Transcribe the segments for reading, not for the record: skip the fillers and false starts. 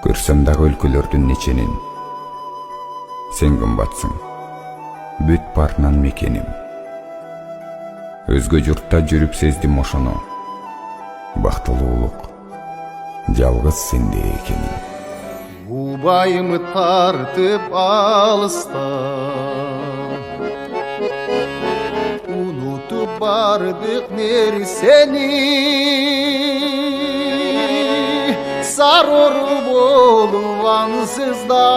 Көрсөм дагы өлкөлөрдүн неченин. Сен кымбатсың, бүт баарынан мекеним. Өзгө журтта жүрүп сездим ошону. Бактылуулук жалгыз сенде экенин. Убайымы тартып алыстан, унутуп бардык нерсени, сарору болуп ансызда.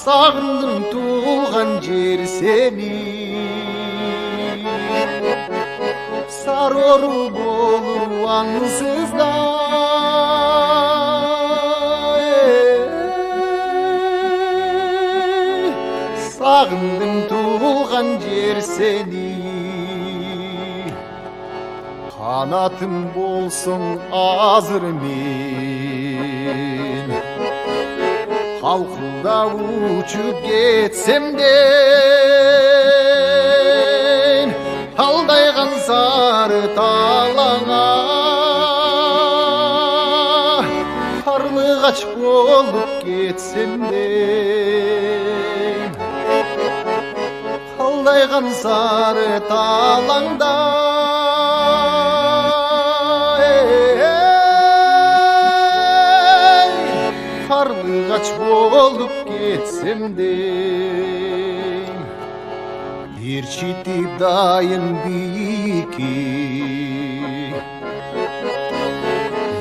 Сагындым туулган жер сени, сарору болуп ансызда. Сагындым туулган жер сени, канатым болсоң азыр мен калкылдап учуп кетсем ден, алдайган сары талаңа карлыгач болуп кетсем ден, алдайган сары талаңда карлыгач болуп кетсем дем. Ээрчитип дайын бийикке,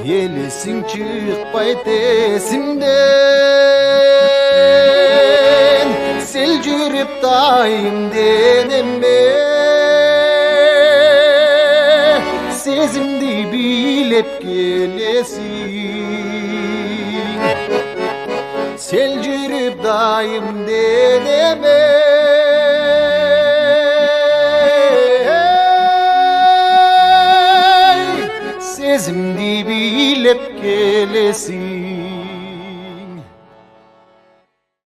элесиң чыкпайт эсимден, сел жүрүп дайым денеме, сезимди билеп келесиң, сел жүрүп дайым денеме, сезимди билеп келесиң.